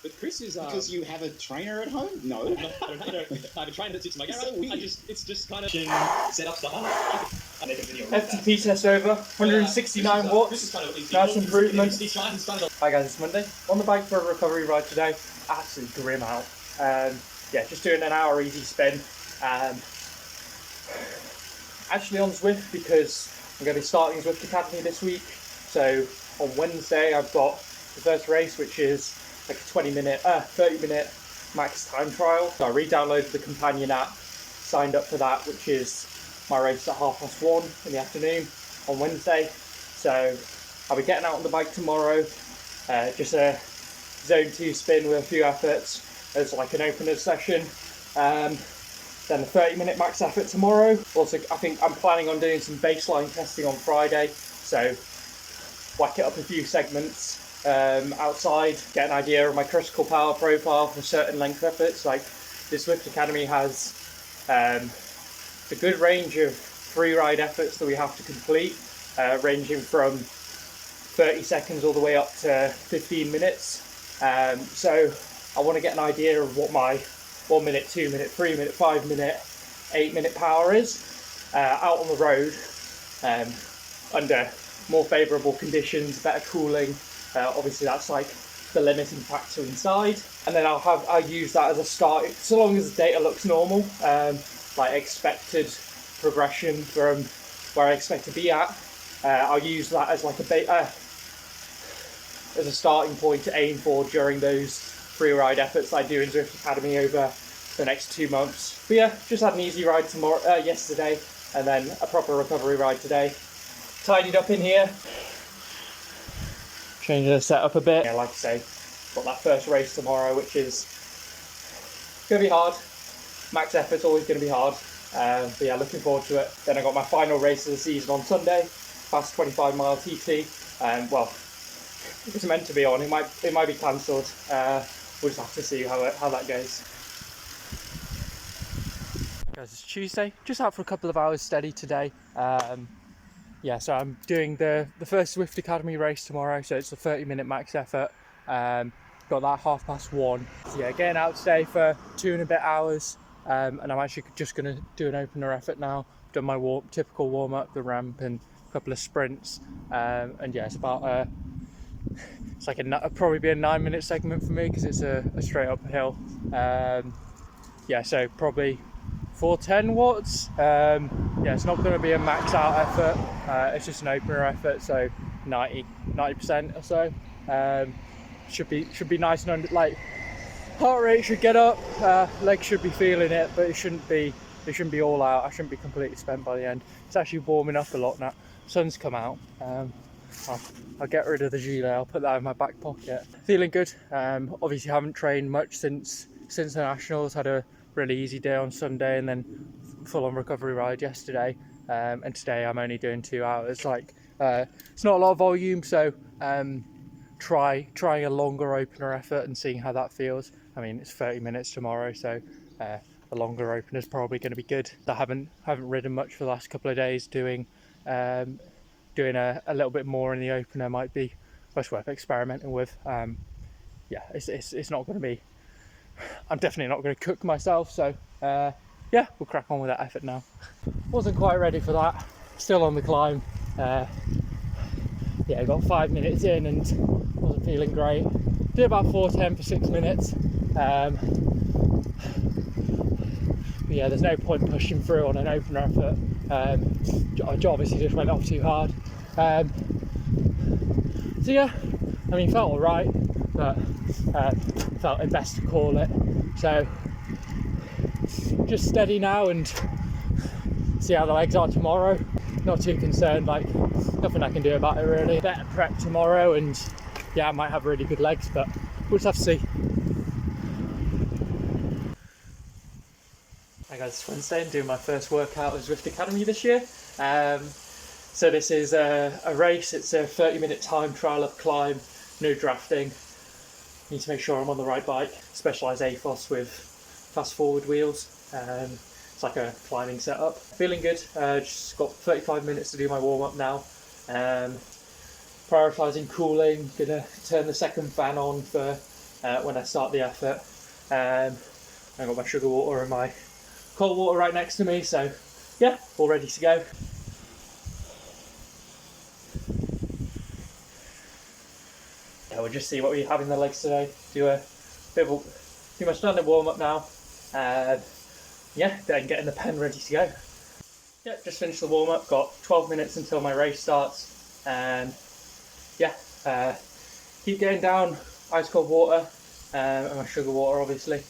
But Chris is Because you have a trainer at home? No. I have a trainer that sits in my garage. So weird. It's just kind of set up stuff. I make a video. FTP test over, 169 watts, nice improvement. Hi guys, it's Monday. On the bike for a recovery ride today. Absolutely grim out. Yeah, just doing an hour easy spin. Actually on Zwift because I'm going to be starting Zwift Academy this week. So on Wednesday I've got the first race, which is like a 30-minute max time trial. So I re-downloaded the companion app, signed up for that, which is my race at 1:30 in the afternoon on Wednesday. So I'll be getting out on the bike tomorrow, just a zone 2 spin with a few efforts as like an opener session. Then a 30-minute max effort tomorrow. Also, I think I'm planning on doing some baseline testing on Friday, so whack it up a few segments outside, get an idea of my critical power profile for certain length efforts. Like the Zwift Academy has a good range of free ride efforts that we have to complete, ranging from 30 seconds all the way up to 15 minutes. So I want to get an idea of what my 1 minute, 2 minute, 3 minute, 5 minute, 8 minute power is out on the road under more favourable conditions, better cooling. Obviously that's like the limiting factor inside, and then I'll use that as a start, so long as the data looks normal, like expected progression from where I expect to be at. I'll use that as like as a starting point to aim for during those free ride efforts I do in Zwift Academy over the next 2 months. But yeah, just had an easy ride yesterday, and then a proper recovery ride today. Tidied up in here, changing the setup a bit. Yeah, like I say, got that first race tomorrow, which is going to be hard. Max effort's always going to be hard. But yeah, looking forward to it. Then I got my final race of the season on Sunday, fast 25-mile TT. Well, it was meant to be on. It might be cancelled. We'll just have to see how that goes. Guys, it's Tuesday. Just out for a couple of hours steady today. Yeah, so I'm doing the first Zwift Academy race tomorrow. So it's a 30-minute max effort. Got that 1:30. So yeah, getting out today for 2 and a bit hours. And I'm actually just going to do an opener effort now. Done my typical warm up, the ramp, and a couple of sprints. And yeah, it's about it's like probably be a 9-minute segment for me because it's a straight uphill. Yeah, so probably 410 watts. Yeah, it's not going to be a max out effort. It's just an opener effort, so 90% or so. Should be nice and under, like, heart rate should get up, legs should be feeling it, but it shouldn't be all out. I shouldn't be completely spent by the end. It's actually warming up a lot now. Sun's come out. I'll get rid of the gilet. I'll put that in my back pocket. Feeling good. Obviously haven't trained much since the Nationals. Had a really easy day on Sunday and then full on recovery ride yesterday. And today I'm only doing 2 hours. Like it's not a lot of volume, so trying a longer opener effort and seeing how that feels. I mean, it's 30 minutes tomorrow, so a longer opener is probably going to be good. I haven't ridden much for the last couple of days. Doing a little bit more in the opener might be worth experimenting with. Yeah, it's not going to be. I'm definitely not going to cook myself, so yeah, we'll crack on with that effort now. Wasn't quite ready for that. Still on the climb. Yeah, got 5 minutes in and wasn't feeling great. Did about 4:10 for 6 minutes. Yeah, there's no point pushing through on an opener effort. I obviously just went off too hard. So yeah, I mean, felt alright, but felt it best to call it. So just steady now and see how the legs are tomorrow. Not too concerned, like nothing I can do about it really. Better prep tomorrow, and yeah, I might have really good legs, but we'll just have to see. Hi guys, it's Wednesday. I'm doing my first workout at Zwift Academy this year. So this is a race. It's a 30-minute time trial up climb, no drafting. Need to make sure I'm on the right bike. Specialised AFOS with fast forward wheels. It's like a climbing setup. Feeling good. Just got 35 minutes to do my warm up now. Prioritising cooling. Gonna turn the second fan on for when I start the effort. I've got my sugar water and my cold water right next to me, so yeah, all ready to go. Yeah, we'll just see what we have in the legs today. Do a bit of do my standard warm up now. Yeah, then getting the pen ready to go. Yeah, just finished the warm up. Got 12 minutes until my race starts, and yeah, keep getting down ice cold water and my sugar water, obviously.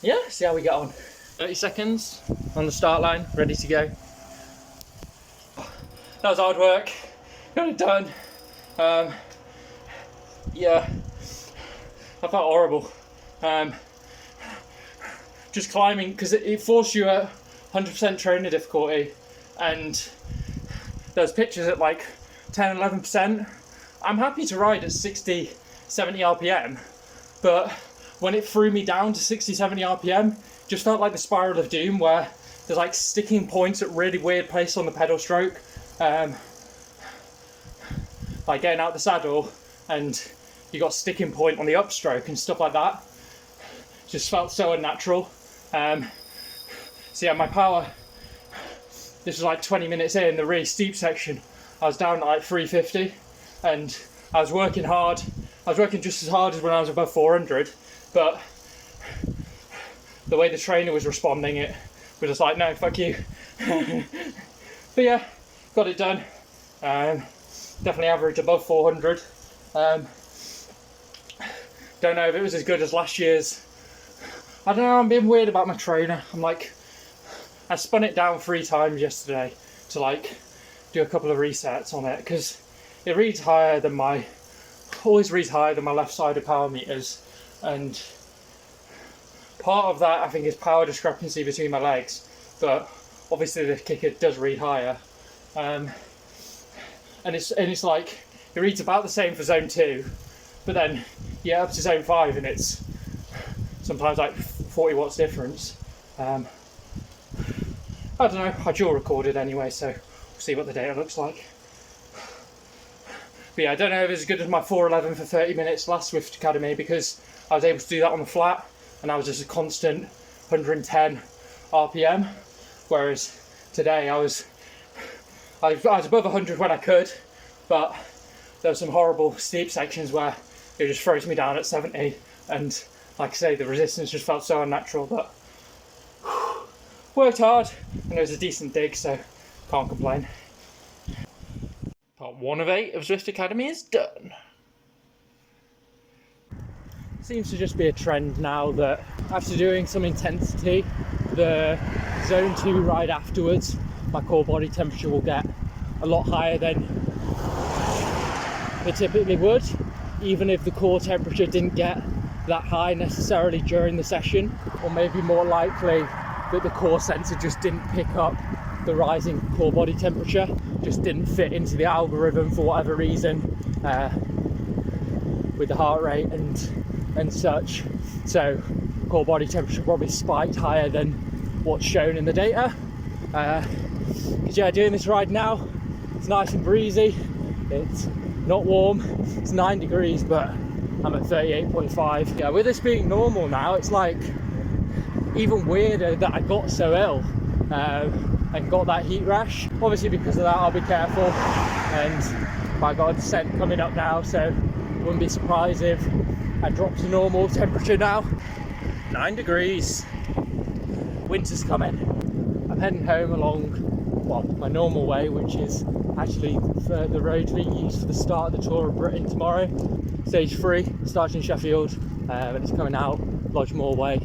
Yeah, see how we get on. 30 seconds on the start line, ready to go. That was hard work. Got it done. Yeah, I felt horrible. Just climbing, because it forced you at 100% trainer difficulty, and those pictures at like 10, 11%. I'm happy to ride at 60, 70 RPM, but when it threw me down to 60, 70 RPM, just felt like the spiral of doom, where there's like sticking points at really weird places on the pedal stroke. Like getting out the saddle and you got a sticking point on the upstroke and stuff like that. Just felt so unnatural. So yeah, my power, this was like 20 minutes in, the really steep section, I was down at like 350, and I was working hard. I was working just as hard as when I was above 400, but the way the trainer was responding, it was just like, no, fuck you. But yeah, got it done. Definitely average above 400. Don't know if it was as good as last year's. I don't know, I'm being weird about my trainer. I'm like, I spun it down 3 times yesterday to like do a couple of resets on it, because it reads higher than always reads higher than my left-sided power meters, and part of that I think is power discrepancy between my legs, but obviously the kicker does read higher. And it's like, it reads about the same for zone 2, but then you get up to zone 5 and it's sometimes like 40 watts difference. I don't know, I dual recorded anyway, so we'll see what the data looks like. But yeah, I don't know if it's as good as my 411 for 30 minutes last Zwift Academy, because I was able to do that on the flat and I was just a constant 110 RPM, whereas today I was above 100 when I could, but there were some horrible steep sections where it just froze me down at 70, and like I say, the resistance just felt so unnatural, but worked hard, and it was a decent dig, so can't complain. Part 1 of 8 of Zwift Academy is done. Seems to just be a trend now that after doing some intensity, the zone 2 ride afterwards, my core body temperature will get a lot higher than it typically would, even if the core temperature didn't get that high necessarily during the session, or maybe more likely that the core sensor just didn't pick up the rising core body temperature, just didn't fit into the algorithm for whatever reason, with the heart rate and such. So core body temperature probably spiked higher than what's shown in the data. Because yeah, doing this ride now, it's nice and breezy, it's not warm, it's 9 degrees, but I'm at 38.5. Yeah, with this being normal now, it's like even weirder that I got so ill and got that heat rash. Obviously because of that I'll be careful, and I got a descent coming up now, so wouldn't be surprised if I drop to normal temperature now. 9 degrees, winter's coming. I'm heading home along, well, my normal way, which is actually the road being used for the start of the Tour of Britain tomorrow. Stage 3, starts in Sheffield, and it's coming out Lodgemore way.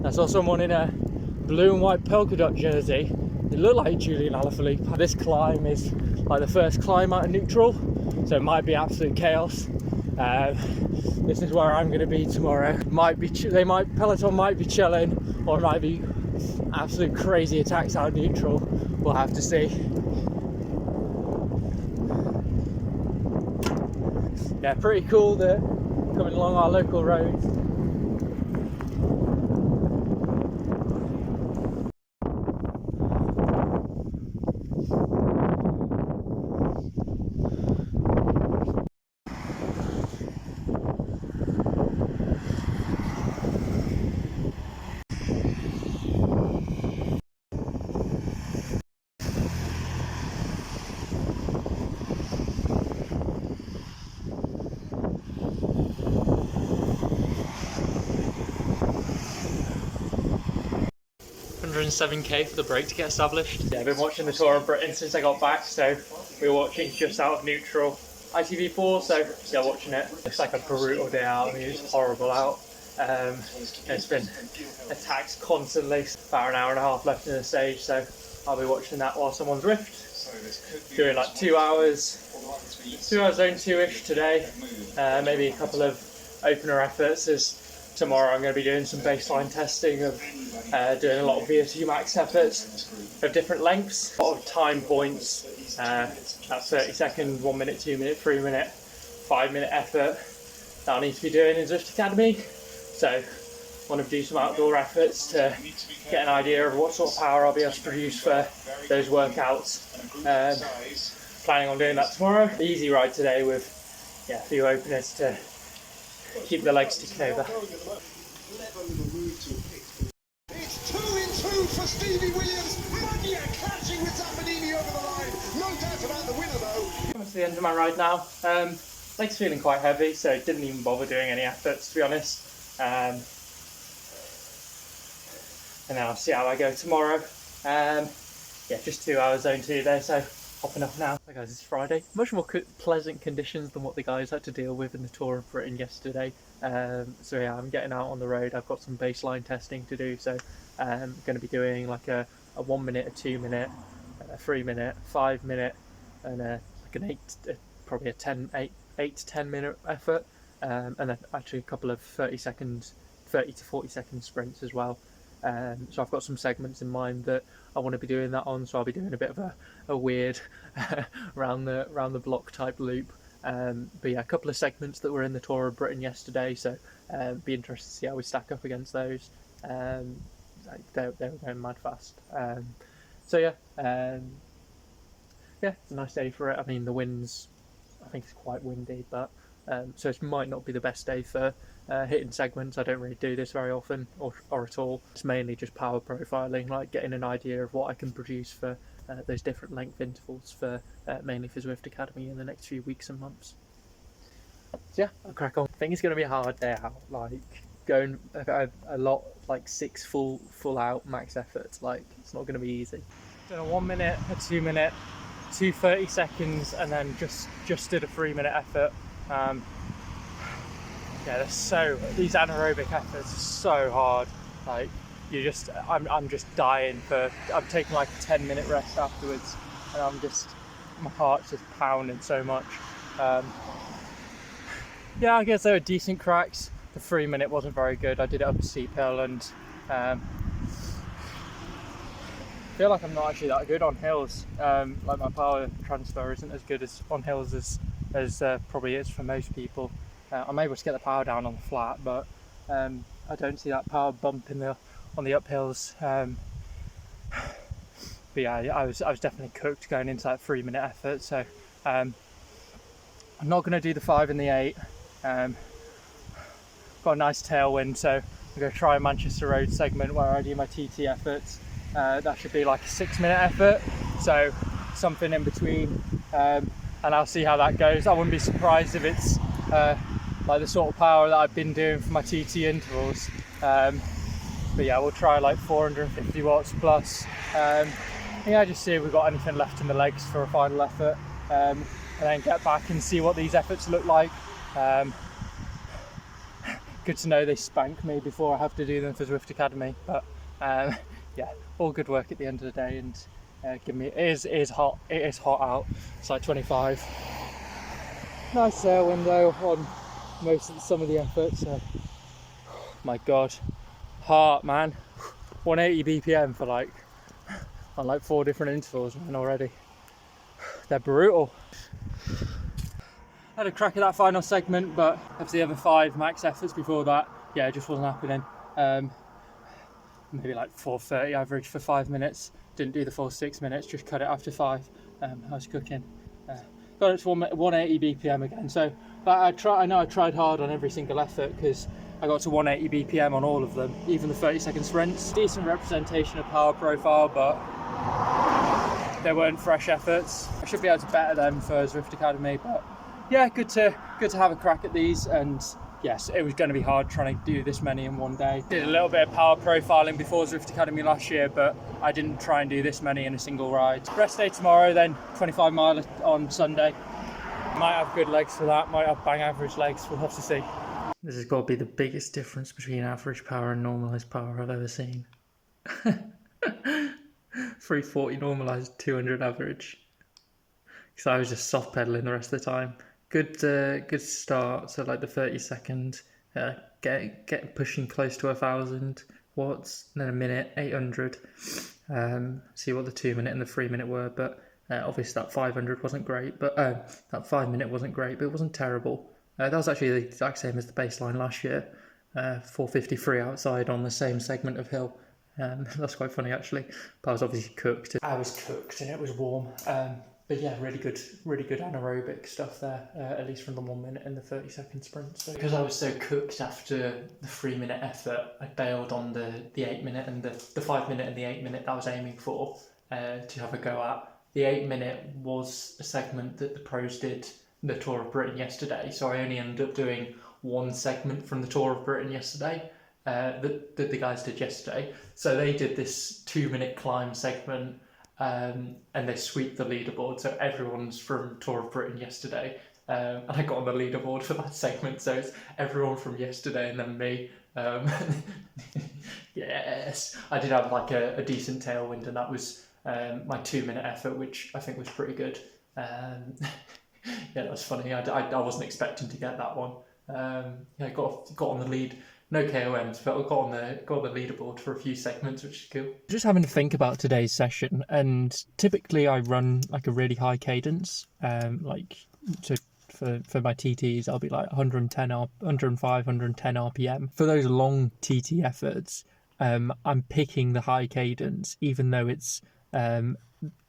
I saw someone in a blue and white polka dot jersey. It looked like Julian Alaphilippe. This climb is like the first climb out of neutral, so it might be absolute chaos. This is where I'm going to be tomorrow. Peloton might be chilling, or it might be absolute crazy attacks out of neutral. We'll have to see. Yeah, pretty cool that coming along our local roads. in 7k for the break to get established. Yeah, I've been watching the Tour of Britain since I got back, so we were watching just out of neutral ITV4, so yeah, watching it. It's like a brutal day out. I mean, it's horrible out. It's been attacked constantly. About an hour and a half left in the stage, so I'll be watching that whilst I'm on Zwift. Doing like 2 hours zone 2-ish today. Maybe a couple of opener efforts, as tomorrow I'm going to be doing some baseline testing of doing a lot of VO2 max efforts of different lengths. A lot of time points, that 30 second, 1 minute, 2 minute, 3 minute, 5 minute effort that I need to be doing in Zwift Academy. So I want to do some outdoor efforts to get an idea of what sort of power I'll be able to produce for those workouts. Planning on doing that tomorrow. Easy ride today with a few openers to keep the legs ticking over. It's 2-2 for Stevie Williams. Maggia catching with Zampanini over the line. No doubt about the winner though. That's the end of my ride now. Legs feeling quite heavy, so didn't even bother doing any efforts, to be honest. And then I'll see how I go tomorrow. Just 2 hours zone 2 there, so hopping off now. Hi guys, it's Friday. Much more pleasant conditions than what the guys had to deal with in the Tour of Britain yesterday. So yeah, I'm getting out on the road. I've got some baseline testing to do, so I'm going to be doing like a 1 minute, a 2 minute, a 3 minute, 5 minute, and like an probably a 8 to 10 minute effort, and then actually a couple of 30 to 40 second sprints as well. So I've got some segments in mind that I want to be doing that on, so I'll be doing a bit of a weird round the block type loop. But yeah, a couple of segments that were in the Tour of Britain yesterday, so be interested to see how we stack up against those. They were going mad fast. So yeah, it's a nice day for it. I mean, the winds, I think it's quite windy, but so it might not be the best day for hitting segments. I don't really do this very often or at all. It's mainly just power profiling, like getting an idea of what I can produce for those different length intervals for mainly for Zwift Academy in the next few weeks and months. So yeah, I'll crack on. I think it's going to be a hard day out, like going a lot, like 6 full out max efforts. Like, it's not going to be easy. Done a 1 minute, a 2 minute, 2 30 seconds, and then just did a 3 minute effort. These anaerobic efforts are so hard. Like, I'm just dying I'm taking like a 10-minute rest afterwards, and my heart's just pounding so much. I guess they were decent cracks. The 3 minute wasn't very good. I did it up a steep hill, and I feel like I'm not actually that good on hills. Like, my power transfer isn't as good as on hills as probably is for most people. I'm able to get the power down on the flat, but I don't see that power bump on the uphills. But yeah, I was definitely cooked going into that 3 minute effort. So I'm not going to do the 5 and the 8. Got a nice tailwind, so I'm going to try a Manchester Road segment where I do my TT efforts. That should be like a 6 minute effort, so something in between, and I'll see how that goes. I wouldn't be surprised if it's like the sort of power that I've been doing for my TT intervals. But yeah, we'll try like 450 watts plus. Just see if we've got anything left in the legs for a final effort, and then get back and see what these efforts look like. Good to know they spank me before I have to do them for Zwift Academy, but all good work at the end of the day. And it is hot out. It's like 25. Nice tailwind though on some of the efforts. My god, heart, man. 180 BPM for on 4 different intervals, man, already. They're brutal. Had a crack at that final segment, but after the other 5 max efforts before that, it just wasn't happening. Maybe like 4:30 average for 5 minutes. Didn't do the full 6 minutes, just cut it after 5. I was cooking. Got it to 180 BPM again. So I know I tried hard on every single effort, because I got to 180 BPM on all of them, even the 30-second sprints. Decent representation of power profile, but they weren't fresh efforts. I should be able to better them for Zwift Academy, but yeah, good to have a crack at these, and yes, it was going to be hard trying to do this many in one day. Did a little bit of power profiling before Zwift Academy last year, but I didn't try and do this many in a single ride. Rest day tomorrow, then 25 mile on Sunday. Might have good legs for that, might have bang average legs, we'll have to see. This has got to be the biggest difference between average power and normalised power I've ever seen. 340 normalised, 200 average. Because I was just soft pedaling the rest of the time. Good start. So like the 30-second, get pushing close to 1,000 watts. And then a minute, 800. See what the 2 minute and the 3 minute were. But obviously that 500 wasn't great. But that 5 minute wasn't great, but it wasn't terrible. That was actually the exact same as the baseline last year. 453 outside on the same segment of hill. That's quite funny actually. But I was obviously cooked. I was cooked and it was warm. But yeah, really good anaerobic stuff there, at least from the 1 minute and the 30-second sprint. So because I was so cooked after the 3 minute effort, I bailed on the 8 minute and the 5 minute and the 8 minute that I was aiming for to have a go at. The 8 minute was a segment that the pros did the Tour of Britain yesterday, so I only ended up doing one segment from the Tour of Britain yesterday that the guys did yesterday. So they did this 2 minute climb segment. And they sweep the leaderboard, so everyone's from Tour of Britain yesterday, and I got on the leaderboard for that segment, so it's everyone from yesterday and then me. Yes, I did have like a decent tailwind, and that was my 2 minute effort, which I think was pretty good. Yeah, that was funny. I wasn't expecting to get that one. Yeah, got on the lead. No KOMs, but I got on the leaderboard for a few segments, which is cool. Just having to think about today's session, and typically I run like a really high cadence. Like so for my TTs, I'll be like 105, 110 RPM. For those long TT efforts, I'm picking the high cadence, even though it's the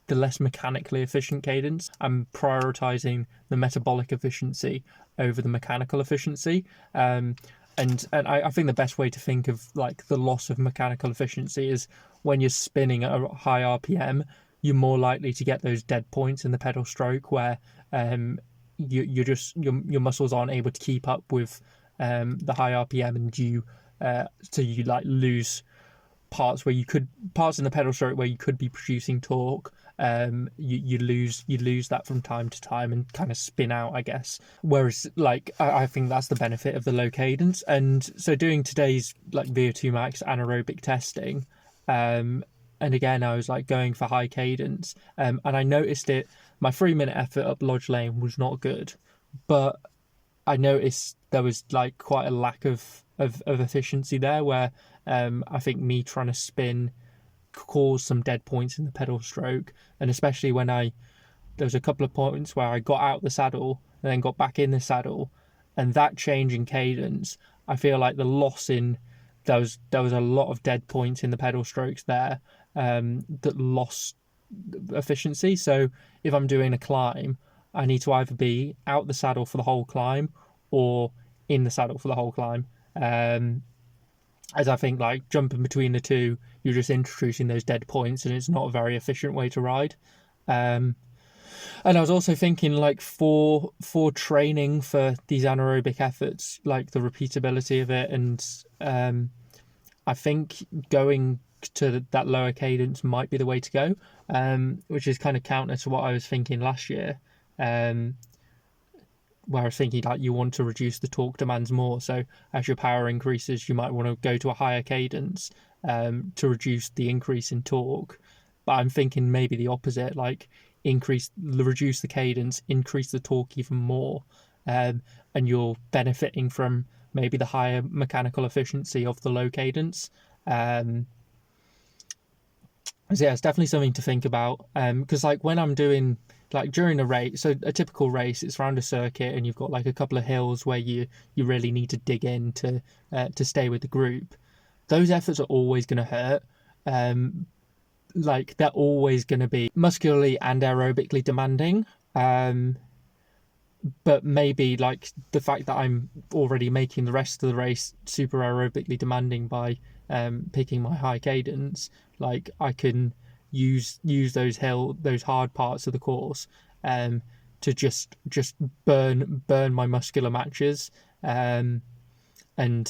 less mechanically efficient cadence. I'm prioritizing the metabolic efficiency over the mechanical efficiency. And I think the best way to think of like the loss of mechanical efficiency is when you're spinning at a high RPM, you're more likely to get those dead points in the pedal stroke where your muscles aren't able to keep up with the high RPM, and so you like lose parts in the pedal stroke where you could be producing torque. You lose that from time to time and kind of spin out, I guess. Whereas like I think that's the benefit of the low cadence. And so doing today's like VO2 max anaerobic testing, and again I was like going for high cadence, and I noticed my 3 minute effort up Lodge Lane was not good, but I noticed there was like quite a lack of efficiency there, where I think me trying to spin caused some dead points in the pedal stroke. And especially when there was a couple of points where I got out the saddle and then got back in the saddle, and that change in cadence, I feel like the loss in there was a lot of dead points in the pedal strokes there that lost efficiency. So if I'm doing a climb, I need to either be out the saddle for the whole climb or in the saddle for the whole climb. As I think like jumping between the two, you're just introducing those dead points, and it's not a very efficient way to ride. And I was also thinking like for training for these anaerobic efforts, like the repeatability of it, and I think going to that lower cadence might be the way to go, which is kind of counter to what I was thinking last year. Where I was thinking like you want to reduce the torque demands more, so as your power increases you might want to go to a higher cadence to reduce the increase in torque. But I'm thinking maybe the opposite, like reduce the cadence, increase the torque even more, and you're benefiting from maybe the higher mechanical efficiency of the low cadence. So yeah, it's definitely something to think about, because like when I'm doing like during a race, so a typical race, it's around a circuit and you've got like a couple of hills where you really need to dig in to stay with the group. Those efforts are always going to hurt. Like they're always going to be muscularly and aerobically demanding. But maybe like the fact that I'm already making the rest of the race super aerobically demanding by picking my high cadence, like I can use those hard parts of the course to just burn my muscular matches, and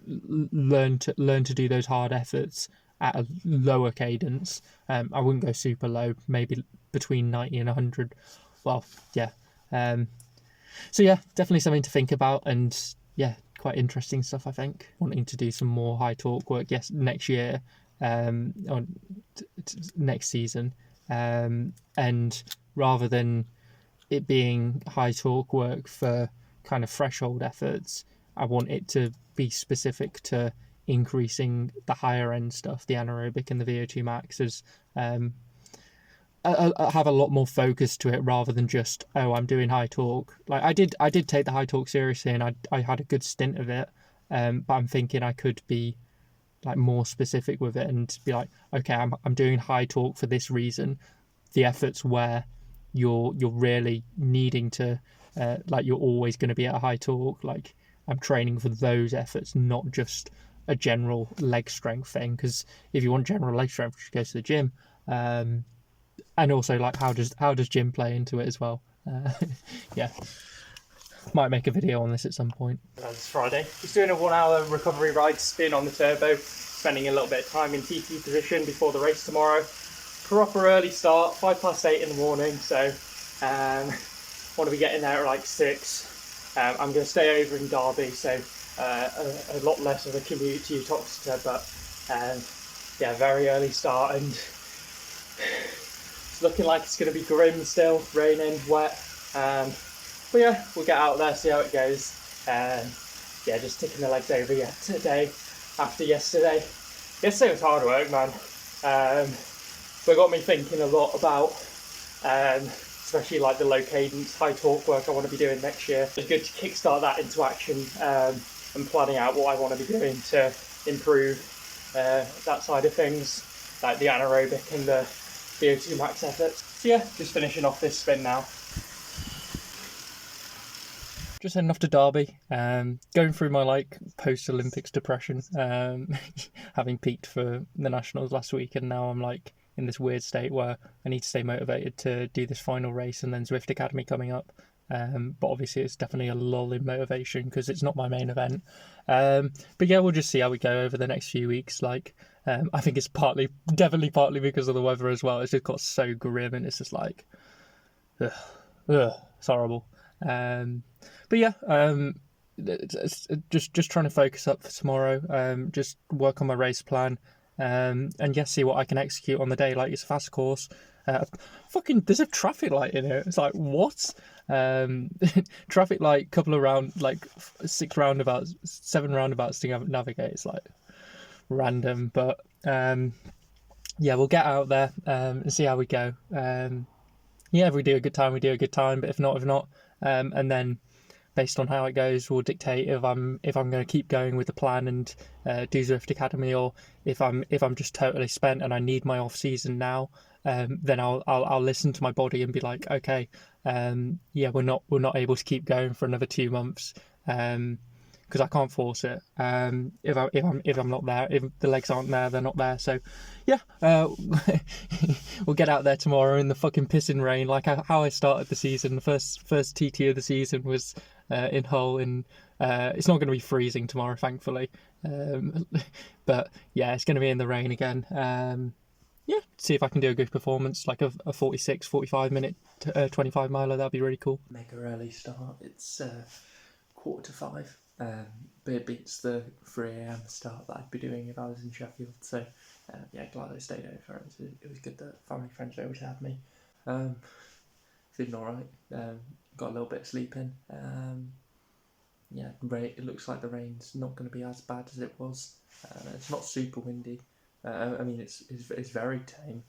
learn to do those hard efforts at a lower cadence. I wouldn't go super low, maybe between 90 and 100. Well, yeah. So yeah, definitely something to think about, and yeah, quite interesting stuff, I think. Wanting to do some more high torque work, yes, next year, or next season, and rather than it being high torque work for kind of threshold efforts, I want it to be specific to increasing the higher end stuff, the anaerobic and the VO2 maxes. I have a lot more focus to it rather than just, oh, I'm doing high torque. Like I did take the high torque seriously, and I had a good stint of it. But I'm thinking I could be like more specific with it and be like, okay, I'm doing high torque for this reason. The efforts where you're really needing to, like you're always going to be at a high torque. Like I'm training for those efforts, not just a general leg strength thing. Because if you want general leg strength, you should go to the gym. And also, like, how does gym play into it as well? Yeah, might make a video on this at some point. It's Friday. Just doing a 1 hour recovery ride spin on the turbo, spending a little bit of time in TT position before the race tomorrow. Proper early start, 8:05 in the morning, so want to be getting there at like 6. I'm going to stay over in Derby, so a lot less of a commute to Uttoxeter, but yeah, very early start, and looking like it's going to be grim still, raining, wet. But yeah, we'll get out there, see how it goes. Yeah, just ticking the legs over yet today after yesterday. Yesterday was hard work, man. But it got me thinking a lot about, especially like the low cadence, high torque work I want to be doing next year. It's good to kickstart that into action and planning out what I want to be doing to improve that side of things, like the anaerobic and the VO2 max efforts. So yeah, just finishing off this spin now. Just heading off to Derby, going through my like post-Olympics depression, having peaked for the Nationals last week, and now I'm like in this weird state where I need to stay motivated to do this final race and then Zwift Academy coming up. But obviously it's definitely a lull in motivation because it's not my main event. But yeah, we'll just see how we go over the next few weeks. Like, I think it's definitely partly because of the weather as well. It's just got so grim, and it's just like, it's horrible. But yeah, it's just trying to focus up for tomorrow. Just work on my race plan, and yeah, see what I can execute on the day. Like, it's a fast course. There's a traffic light in here. It's like, what? Traffic light, couple of 7 roundabouts to navigate. It's like random, but yeah, we'll get out there and see how we go. Yeah, if we do a good time, we do a good time, but if not, and then based on how it goes will dictate if I'm going to keep going with the plan and do Zwift Academy, or if I'm just totally spent and I need my off season now. Then I'll listen to my body and be like, okay, yeah, we're not able to keep going for another 2 months, because I can't force it. If I'm not there, if the legs aren't there, they're not there. So yeah, we'll get out there tomorrow in the fucking pissing rain, like how I started the season. The first TT of the season was in Hull, and it's not going to be freezing tomorrow, thankfully. But yeah, it's going to be in the rain again. Yeah, see if I can do a good performance, like a 45 minute 25 miler. That'd be really cool. Mega early start. It's 4:45, but it beats the 3 a.m. start that I'd be doing if I was in Sheffield. So yeah, glad I stayed over. It was good that family friends were able to have me. Feeling alright. Got a little bit of sleep in. Yeah, it looks like the rain's not going to be as bad as it was. It's not super windy. I mean, it's very tame.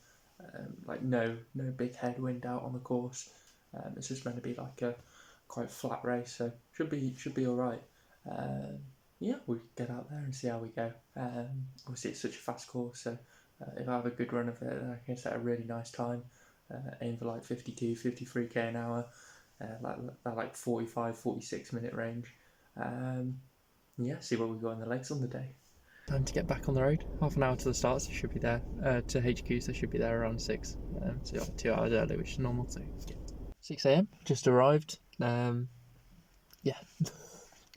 Like no big headwind out on the course. It's just meant to be like a quite flat race, so should be all right. Yeah, we'll get out there and see how we go. Obviously, it's such a fast course, so if I have a good run of it, then I can set a really nice time. Aim for like 52, 53k an hour, like 45, 46 minute range. Yeah, see what we've got in the legs on the day. Time to get back on the road. Half an hour to the start, so they should be there. To HQ, so they should be there around 6. So 2 hours early, which is normal. So yeah. 6 a.m. Just arrived. Yeah,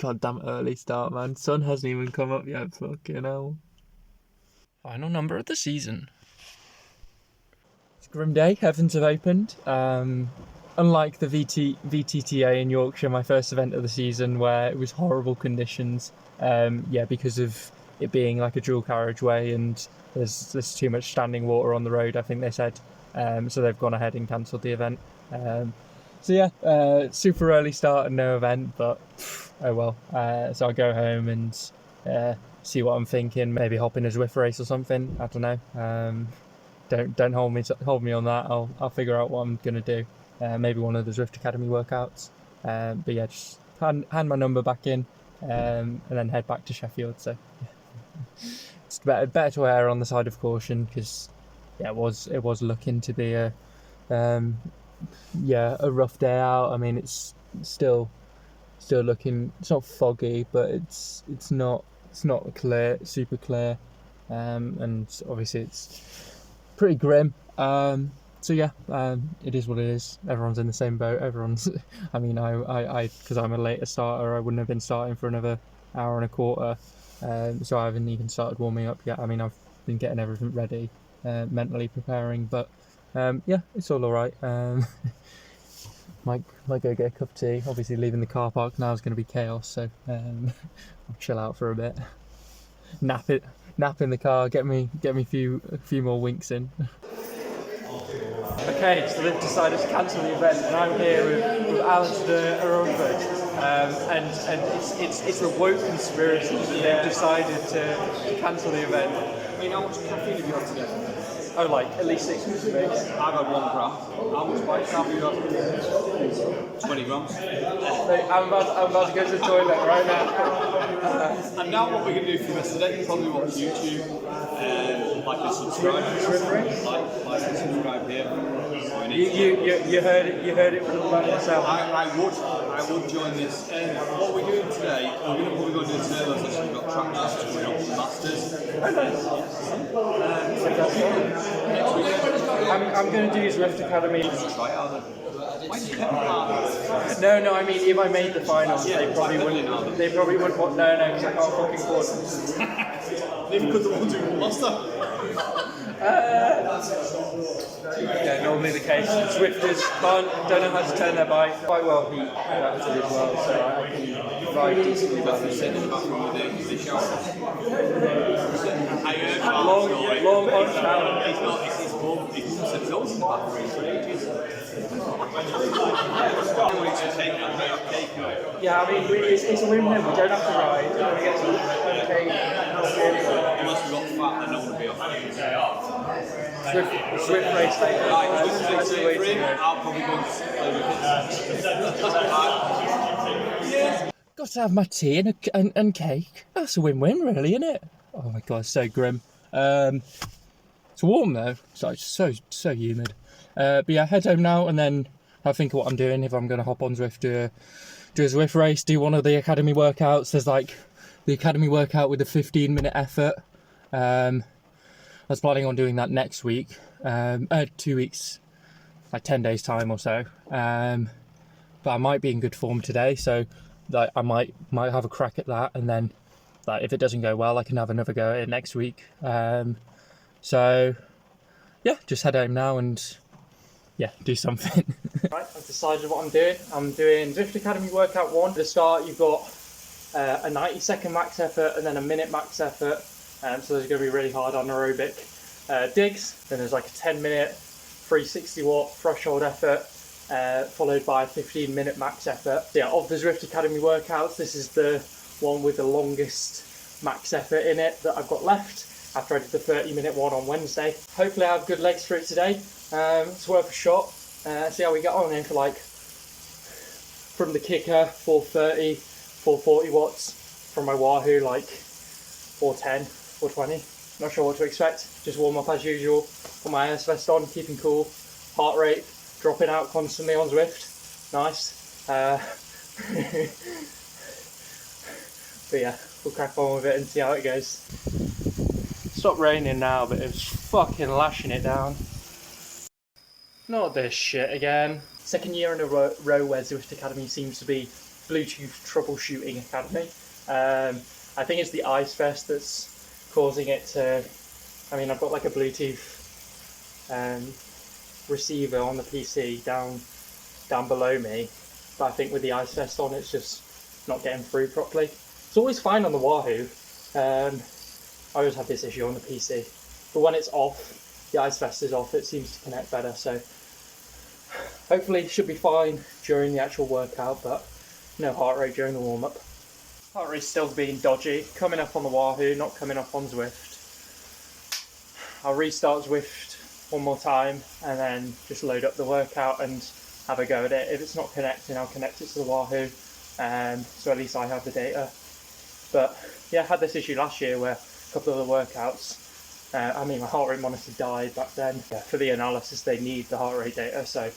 goddamn early start, man. Sun hasn't even come up yet. Fucking hell. Final number of the season. It's a grim day. Heavens have opened. Unlike the VTTA in Yorkshire, my first event of the season, where it was horrible conditions. Because of it being like a dual carriageway and there's too much standing water on the road, I think they said. So they've gone ahead and cancelled the event. Super early start and no event, but oh well. So I'll go home and see what I'm thinking. Maybe hop in a Zwift race or something. I don't know. Don't hold me on that. I'll figure out what I'm gonna do. Maybe one of the Zwift Academy workouts. But yeah, just hand my number back in and then head back to Sheffield. So it's better to err on the side of caution, because it was looking to be a rough day out. I mean, it's still looking, it's not foggy, but it's not clear, super clear, and obviously it's pretty grim. It is what it is. Everyone's in the same boat. I mean, I because I'm a later starter, I wouldn't have been starting for another hour and a quarter, so I haven't even started warming up yet. I mean, I've been getting everything ready, mentally preparing, but it's all alright. Might go get a cup of tea. Obviously leaving the car park now is going to be chaos, so I'll chill out for a bit, nap in the car, get me a few more winks in. Okay, so they've decided to cancel the event, and I'm here with Alistair Arundford, and it's a woke conspiracy that they've decided to cancel the event. I mean, how much caffeine have you had today? Oh, like at least 6 weeks of it. I've had 1 gram. How much bike have you had? 20 grams. I'm about to go to the toilet right now. And now what we're going to do for the rest of the day, you probably watch YouTube, like and subscribe. Like and subscribe here. You heard it from the man yourself. I would join this. What we're doing today, we're probably going to do a turbo session. We've got track tests coming up for the Masters. I'm going to do Zwift Academy. Try it out. No, I mean, if I made the finals, they probably wouldn't. They probably wouldn't want. No, because I can't fucking afford. Maybe because they want to do Master. Yeah, normally the case. Zwifters don't know how to turn their bike. Quite well heat adapted as well, so I can ride decently well. Long on shower. Yeah, I mean, it's a win-win. We don't have to ride. We get to cake. Unless we've got fat, then no one will be off. Swift race day. I'll probably go Got to have my tea and cake. That's a win-win, really, isn't it? Oh my god, it's so grim. It's warm though. It's so humid. But yeah, head home now, and then I'll think of what I'm doing. If I'm going to hop on Zwift, do a Zwift race, do one of the academy workouts. There's like the academy workout with a 15-minute effort. I was planning on doing that next week, 2 weeks, like 10 days time or so. But I might be in good form today, so like I might have a crack at that, and then like if it doesn't go well, I can have another go at it next week. So yeah, just head home now and do something. Right, I've decided what I'm doing. I'm doing Zwift Academy workout 1. At the start, you've got a 90-second max effort and then a minute max effort. So there's going to be really hard anaerobic digs. Then there's like a 10-minute 360-watt threshold effort, followed by a 15-minute max effort. So yeah, of the Zwift Academy workouts, this is the one with the longest max effort in it that I've got left, after I did the 30-minute one on Wednesday. Hopefully I have good legs for it today. It's worth a shot. See how we get on in for like, from the kicker, 430, 440 watts. From my Wahoo, like 410, 420. Not sure what to expect. Just warm up as usual. Put my ice vest on, keeping cool. Heart rate dropping out constantly on Zwift. Nice. But yeah, we'll crack on with it and see how it goes. Stopped raining now, but it was fucking lashing it down. Not this shit again. Second year in a row where Zwift Academy seems to be Bluetooth Troubleshooting Academy. I think it's the Ice Vest that's causing it to. I mean, I've got like a Bluetooth receiver on the PC down below me, but I think with the Ice Vest on, it's just not getting through properly. It's always fine on the Wahoo. I always have this issue on the PC, but when it's off, the Ice Vest is off, it seems to connect better. So hopefully it should be fine during the actual workout, but no heart rate during the warm-up. Heart rate's still being dodgy, coming up on the Wahoo, not coming up on Zwift. I'll restart Zwift one more time and then just load up the workout and have a go at it. If it's not connecting, I'll connect it to the Wahoo, so at least I have the data. But yeah, I had this issue last year where a couple of the workouts, I mean, my heart rate monitor died back then. Yeah, for the analysis, they need the heart rate data, so.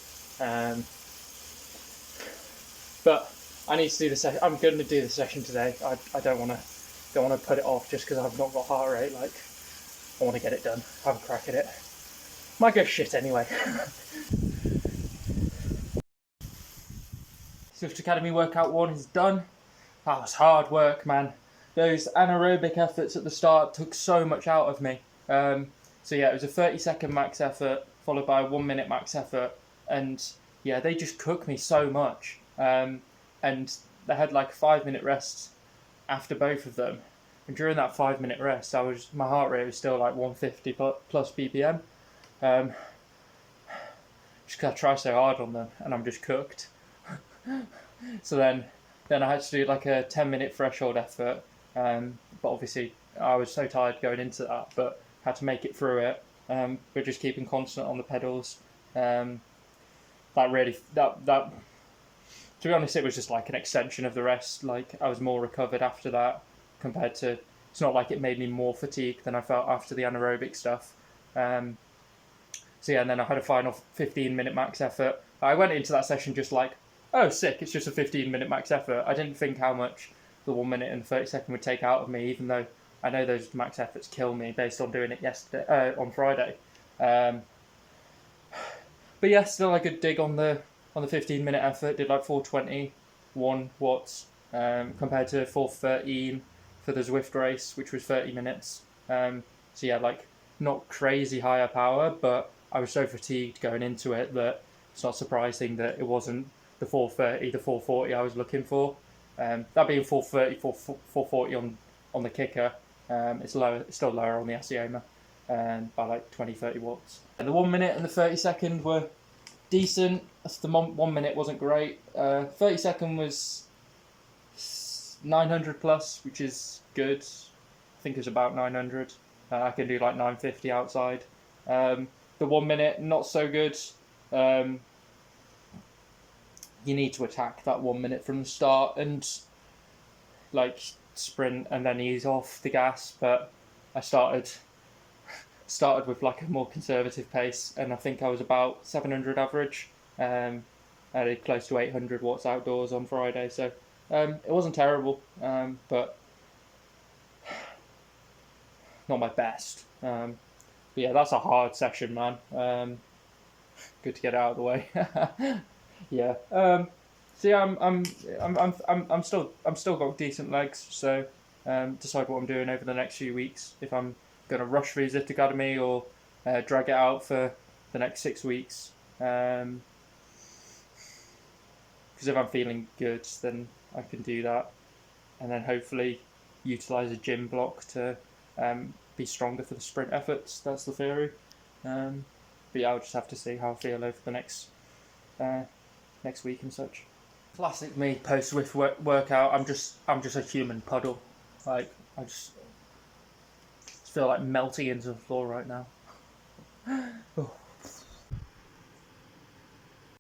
But I need to do the session. I'm going to do the session today. I don't want to put it off just because I've not got heart rate. Like, I want to get it done. Have a crack at it. Might go shit anyway. Zwift Academy workout 1 is done. That was hard work, man. Those anaerobic efforts at the start took so much out of me. So yeah, it was a 30-second max effort followed by a 1-minute max effort, and yeah, they just cooked me so much. And they had like 5-minute rests after both of them. And during that 5-minute rest, my heart rate was still like 150 plus BPM. Just because I try so hard on them, and I'm just cooked. So then I had to do like a 10-minute threshold effort. But obviously I was so tired going into that, but had to make it through it. But just keeping constant on the pedals. To be honest, it was just like an extension of the rest. Like, I was more recovered after that compared to. It's not like it made me more fatigued than I felt after the anaerobic stuff. So yeah, and then I had a final 15-minute max effort. I went into that session just like, oh, sick, it's just a 15-minute max effort. I didn't think how much the 1 minute and 30-second would take out of me, even though I know those max efforts kill me based on doing it yesterday, on Friday. But yeah, still a good dig on the 15-minute effort. Did like 421 watts compared to 413 for the Zwift race, which was 30 minutes. So yeah, like not crazy higher power, but I was so fatigued going into it that it's not surprising that it wasn't the 430, the 440 I was looking for. That being 430, 440 on the kicker, it's lower, it's still lower on the Asioma by like 20-30 watts. And the 1 minute and the 30-second were decent. The 1 minute wasn't great. 30-second was 900 plus, which is good. I think it's about 900. I can do like 950 outside. The 1 minute, not so good. You need to attack that 1 minute from the start and like sprint and then ease off the gas. But I started with like a more conservative pace, and I think I was about 700 average. I did close to 800 watts outdoors on Friday, so it wasn't terrible, but not my best. But yeah, that's a hard session, man. Good to get out of the way. Yeah. So yeah, I'm still got decent legs. So decide what I'm doing over the next few weeks. If I'm going to rush through Zwift Academy or drag it out for the next 6 weeks. Because if I'm feeling good, then I can do that, and then hopefully utilize a gym block to be stronger for the sprint efforts. That's the theory. But yeah, I'll just have to see how I feel over the next week and such. Classic me post Zwift workout. I'm just a human puddle. Like, I just feel like melting into the floor right now. Oh.